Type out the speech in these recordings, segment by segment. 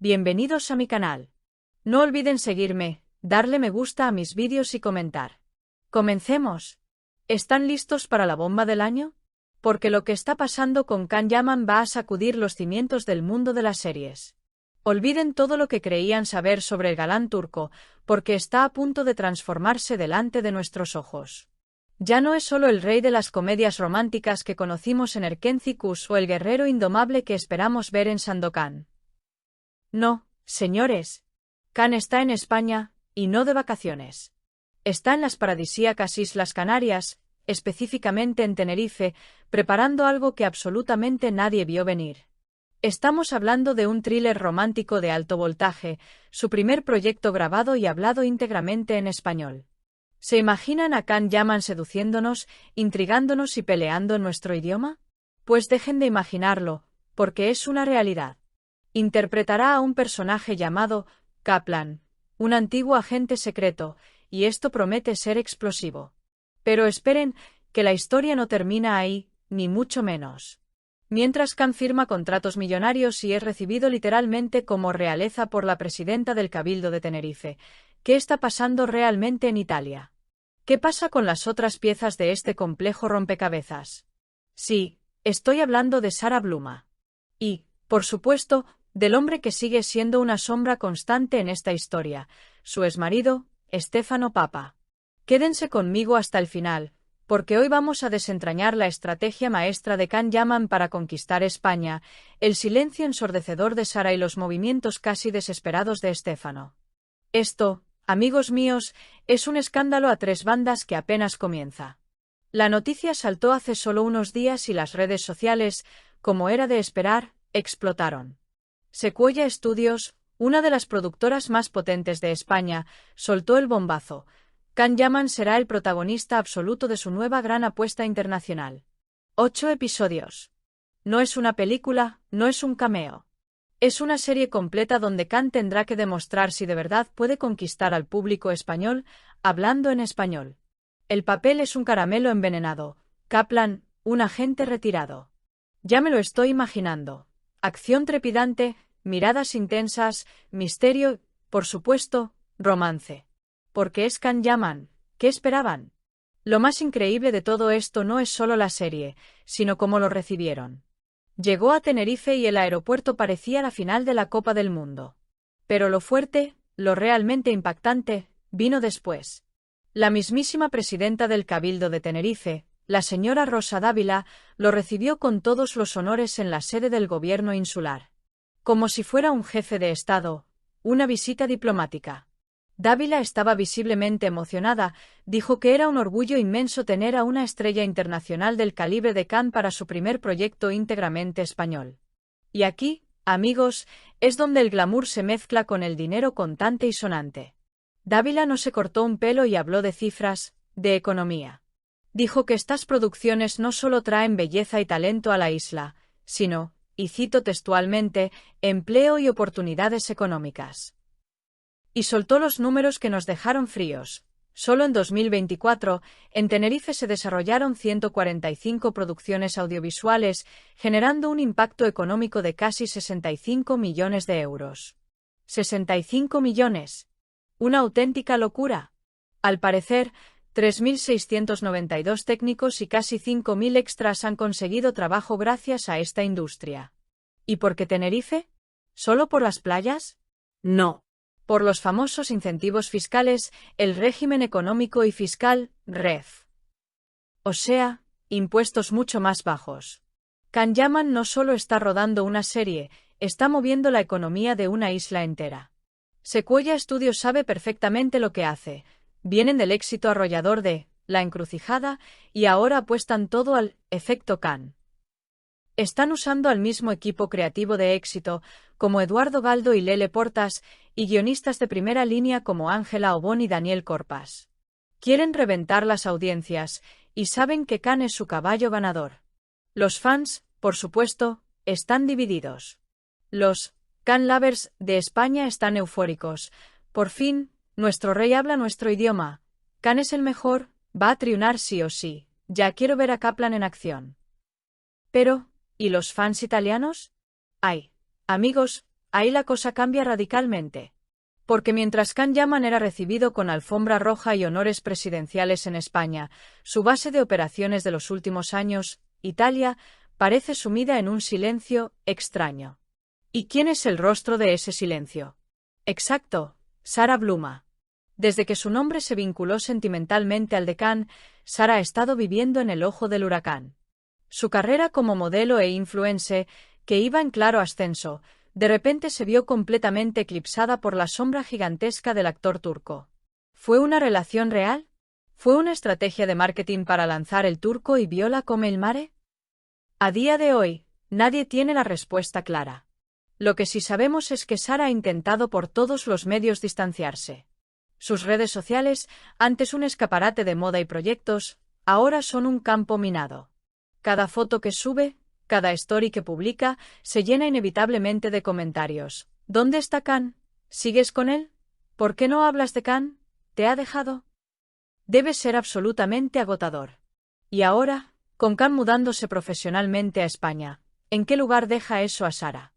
Bienvenidos a mi canal. No olviden seguirme, darle me gusta a mis vídeos y comentar. Comencemos. ¿Están listos para la bomba del año? Porque lo que está pasando con Can Yaman va a sacudir los cimientos del mundo de las series. Olviden todo lo que creían saber sobre el galán turco, porque está a punto de transformarse delante de nuestros ojos. Ya no es solo el rey de las comedias románticas que conocimos en Erkencikus o el guerrero indomable que esperamos ver en Sandokan. No, señores. Can está en España, y no de vacaciones. Está en las paradisíacas Islas Canarias, específicamente en Tenerife, preparando algo que absolutamente nadie vio venir. Estamos hablando de un thriller romántico de alto voltaje, su primer proyecto grabado y hablado íntegramente en español. ¿Se imaginan a Can Yaman seduciéndonos, intrigándonos y peleando en nuestro idioma? Pues dejen de imaginarlo, porque es una realidad. Interpretará a un personaje llamado Kaplan, un antiguo agente secreto, y esto promete ser explosivo. Pero esperen, que la historia no termina ahí, ni mucho menos. Mientras Can firma contratos millonarios y es recibido literalmente como realeza por la presidenta del Cabildo de Tenerife, ¿qué está pasando realmente en Italia? ¿Qué pasa con las otras piezas de este complejo rompecabezas? Sí, estoy hablando de Sara Bluma. Y, por supuesto, del hombre que sigue siendo una sombra constante en esta historia, su exmarido, Stefano Papa. Quédense conmigo hasta el final, porque hoy vamos a desentrañar la estrategia maestra de Can Yaman para conquistar España, el silencio ensordecedor de Sara y los movimientos casi desesperados de Stefano. Esto, amigos míos, es un escándalo a tres bandas que apenas comienza. La noticia saltó hace solo unos días y las redes sociales, como era de esperar, explotaron. Sequoia Studios, una de las productoras más potentes de España, soltó el bombazo. Can Yaman será el protagonista absoluto de su nueva gran apuesta internacional. 8 episodios. No es una película, no es un cameo. Es una serie completa donde Can tendrá que demostrar si de verdad puede conquistar al público español, hablando en español. El papel es un caramelo envenenado. Kaplan, un agente retirado. Ya me lo estoy imaginando. Acción trepidante, miradas intensas, misterio, por supuesto, romance. Porque es Can Yaman, ¿qué esperaban? Lo más increíble de todo esto no es solo la serie, sino cómo lo recibieron. Llegó a Tenerife y el aeropuerto parecía la final de la Copa del Mundo. Pero lo fuerte, lo realmente impactante, vino después. La mismísima presidenta del Cabildo de Tenerife, la señora Rosa Dávila, lo recibió con todos los honores en la sede del gobierno insular. Como si fuera un jefe de Estado, una visita diplomática. Dávila estaba visiblemente emocionada, dijo que era un orgullo inmenso tener a una estrella internacional del calibre de Can para su primer proyecto íntegramente español. Y aquí, amigos, es donde el glamour se mezcla con el dinero contante y sonante. Dávila no se cortó un pelo y habló de cifras, de economía. Dijo que estas producciones no solo traen belleza y talento a la isla, sino, y cito textualmente, empleo y oportunidades económicas. Y soltó los números que nos dejaron fríos. Solo en 2024, en Tenerife se desarrollaron 145 producciones audiovisuales, generando un impacto económico de casi 65 millones de euros. ¡65 millones! Una auténtica locura. Al parecer, 3.692 técnicos y casi 5.000 extras han conseguido trabajo gracias a esta industria. ¿Y por qué Tenerife? ¿Solo por las playas? No. Por los famosos incentivos fiscales, el régimen económico y fiscal, REF. O sea, impuestos mucho más bajos. Can Yaman no solo está rodando una serie, está moviendo la economía de una isla entera. Sequoia Studios sabe perfectamente lo que hace. Vienen del éxito arrollador de La Encrucijada y ahora apuestan todo al efecto Can. Están usando al mismo equipo creativo de éxito, como Eduardo Galdo y Lele Portas, y guionistas de primera línea como Ángela Obón y Daniel Corpas. Quieren reventar las audiencias, y saben que Can es su caballo ganador. Los fans, por supuesto, están divididos. Los Can lovers de España están eufóricos. Por fin, nuestro rey habla nuestro idioma. Can es el mejor, va a triunfar sí o sí. Ya quiero ver a Kaplan en acción. Pero, ¿y los fans italianos? Ay, amigos, ahí la cosa cambia radicalmente. Porque mientras Can Yaman era recibido con alfombra roja y honores presidenciales en España, su base de operaciones de los últimos años, Italia, parece sumida en un silencio extraño. ¿Y quién es el rostro de ese silencio? Exacto, Sara Bluma. Desde que su nombre se vinculó sentimentalmente al de Can, Sara ha estado viviendo en el ojo del huracán. Su carrera como modelo e influencer, que iba en claro ascenso, de repente se vio completamente eclipsada por la sombra gigantesca del actor turco. ¿Fue una relación real? ¿Fue una estrategia de marketing para lanzar el turco y Viola come il mare? A día de hoy, nadie tiene la respuesta clara. Lo que sí sabemos es que Sara ha intentado por todos los medios distanciarse. Sus redes sociales, antes un escaparate de moda y proyectos, ahora son un campo minado. Cada foto que sube, cada story que publica, se llena inevitablemente de comentarios. ¿Dónde está Can? ¿Sigues con él? ¿Por qué no hablas de Can? ¿Te ha dejado? Debe ser absolutamente agotador. Y ahora, con Can mudándose profesionalmente a España, ¿en qué lugar deja eso a Sara?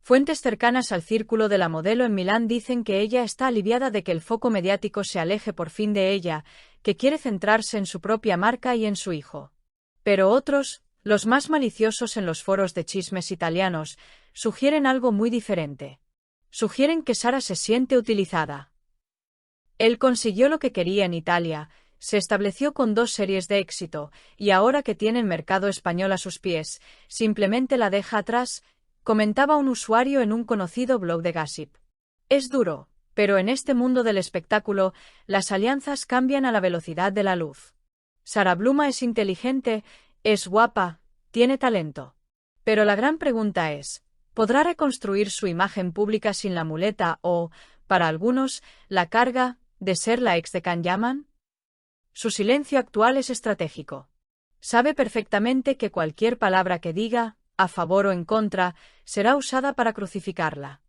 Fuentes cercanas al círculo de la modelo en Milán dicen que ella está aliviada de que el foco mediático se aleje por fin de ella, que quiere centrarse en su propia marca y en su hijo. Pero otros, los más maliciosos en los foros de chismes italianos, sugieren algo muy diferente. Sugieren que Sara se siente utilizada. Él consiguió lo que quería en Italia, se estableció con 2 series de éxito, y ahora que tiene el mercado español a sus pies, simplemente la deja atrás, comentaba un usuario en un conocido blog de Gossip. Es duro, pero en este mundo del espectáculo, las alianzas cambian a la velocidad de la luz. Sara Bluma es inteligente, es guapa, tiene talento. Pero la gran pregunta es, ¿podrá reconstruir su imagen pública sin la muleta o, para algunos, la carga de ser la ex de Can Yaman? Su silencio actual es estratégico. Sabe perfectamente que cualquier palabra que diga, a favor o en contra, será usada para crucificarla.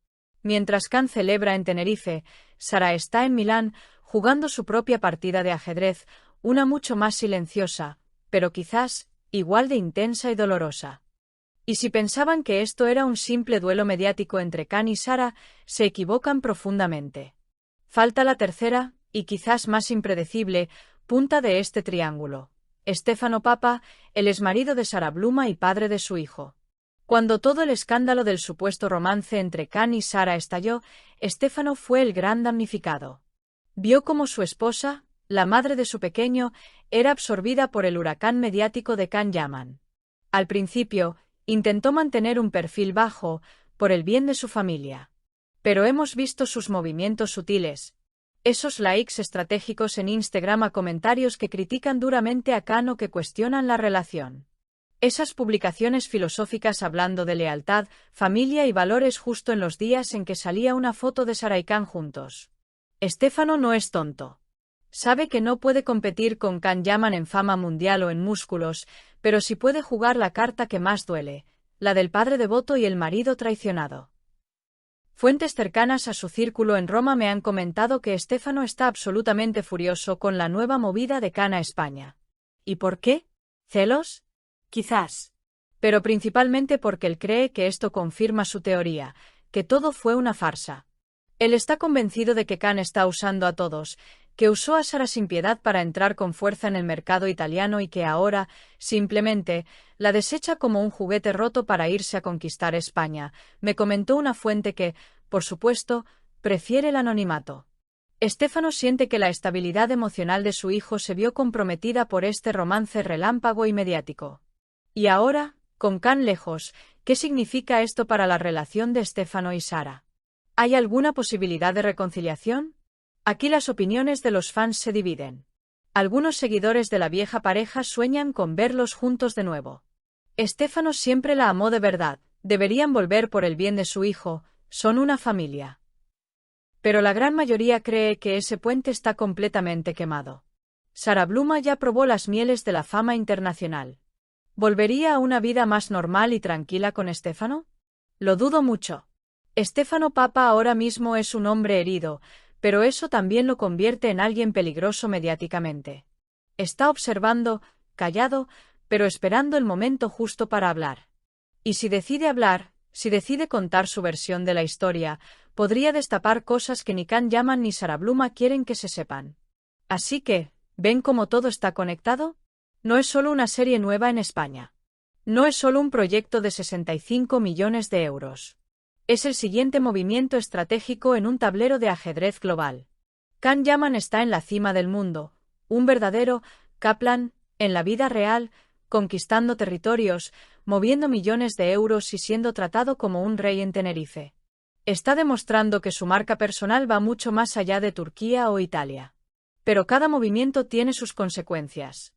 Mientras Can celebra en Tenerife, Sara está en Milán jugando su propia partida de ajedrez, una mucho más silenciosa, pero quizás igual de intensa y dolorosa. Y si pensaban que esto era un simple duelo mediático entre Can y Sara, se equivocan profundamente. Falta la tercera, y quizás más impredecible, punta de este triángulo. Stefano Papa, el exmarido de Sara Bluma y padre de su hijo. Cuando todo el escándalo del supuesto romance entre Can y Sara estalló, Stefano fue el gran damnificado. Vio cómo su esposa, la madre de su pequeño, era absorbida por el huracán mediático de Can Yaman. Al principio, intentó mantener un perfil bajo, por el bien de su familia. Pero hemos visto sus movimientos sutiles. Esos likes estratégicos en Instagram a comentarios que critican duramente a Can o que cuestionan la relación. Esas publicaciones filosóficas hablando de lealtad, familia y valores justo en los días en que salía una foto de Sara y Can juntos. Stefano no es tonto. Sabe que no puede competir con Can Yaman en fama mundial o en músculos, pero sí puede jugar la carta que más duele, la del padre devoto y el marido traicionado. Fuentes cercanas a su círculo en Roma me han comentado que Stefano está absolutamente furioso con la nueva movida de Can a España. ¿Y por qué? ¿Celos? Quizás. Pero principalmente porque él cree que esto confirma su teoría, que todo fue una farsa. Él está convencido de que Can está usando a todos, que usó a Sara sin piedad para entrar con fuerza en el mercado italiano y que ahora, simplemente, la desecha como un juguete roto para irse a conquistar España, me comentó una fuente que, por supuesto, prefiere el anonimato. Stefano siente que la estabilidad emocional de su hijo se vio comprometida por este romance relámpago y mediático. Y ahora, con Can lejos, ¿qué significa esto para la relación de Stefano y Sara? ¿Hay alguna posibilidad de reconciliación? Aquí las opiniones de los fans se dividen. Algunos seguidores de la vieja pareja sueñan con verlos juntos de nuevo. Stefano siempre la amó de verdad, deberían volver por el bien de su hijo, son una familia. Pero la gran mayoría cree que ese puente está completamente quemado. Sara Bluma ya probó las mieles de la fama internacional. ¿Volvería a una vida más normal y tranquila con Stefano? Lo dudo mucho. Stefano Papa ahora mismo es un hombre herido, pero eso también lo convierte en alguien peligroso mediáticamente. Está observando, callado, pero esperando el momento justo para hablar. Y si decide hablar, Si decide contar su versión de la historia, podría destapar cosas que ni Can Yaman ni Sarah Bluma quieren que se sepan. Así que, ¿ven cómo todo está conectado? No es solo una serie nueva en España. No es solo un proyecto de 65 millones de euros. Es el siguiente movimiento estratégico en un tablero de ajedrez global. Can Yaman está en la cima del mundo, un verdadero Kaplan, en la vida real, conquistando territorios, moviendo millones de euros y siendo tratado como un rey en Tenerife. Está demostrando que su marca personal va mucho más allá de Turquía o Italia. Pero cada movimiento tiene sus consecuencias.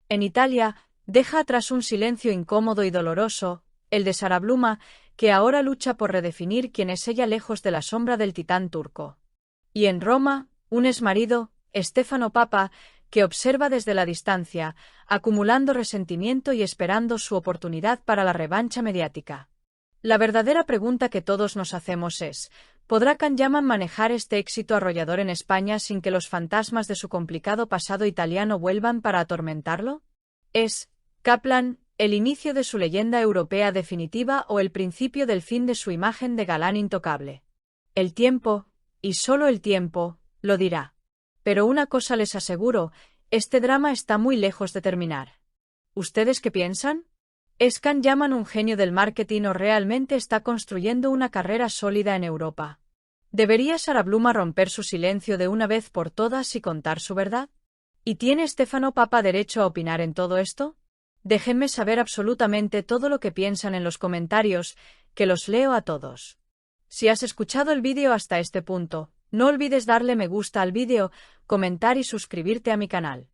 En Italia, deja atrás un silencio incómodo y doloroso, el de Sarah Bluma, que ahora lucha por redefinir quién es ella lejos de la sombra del titán turco. Y en Roma, un exmarido, Stefano Papa, que observa desde la distancia, acumulando resentimiento y esperando su oportunidad para la revancha mediática. La verdadera pregunta que todos nos hacemos es, ¿podrá Can Yaman manejar este éxito arrollador en España sin que los fantasmas de su complicado pasado italiano vuelvan para atormentarlo? ¿Es Kaplan el inicio de su leyenda europea definitiva o el principio del fin de su imagen de galán intocable? El tiempo, y solo el tiempo, lo dirá. Pero una cosa les aseguro, este drama está muy lejos de terminar. ¿Ustedes qué piensan? ¿Es Can Yaman un genio del marketing o realmente está construyendo una carrera sólida en Europa? ¿Debería Sarah Bluma romper su silencio de una vez por todas y contar su verdad? ¿Y tiene Stefano Papa derecho a opinar en todo esto? Déjenme saber absolutamente todo lo que piensan en los comentarios, que los leo a todos. Si has escuchado el vídeo hasta este punto, no olvides darle me gusta al vídeo, comentar y suscribirte a mi canal.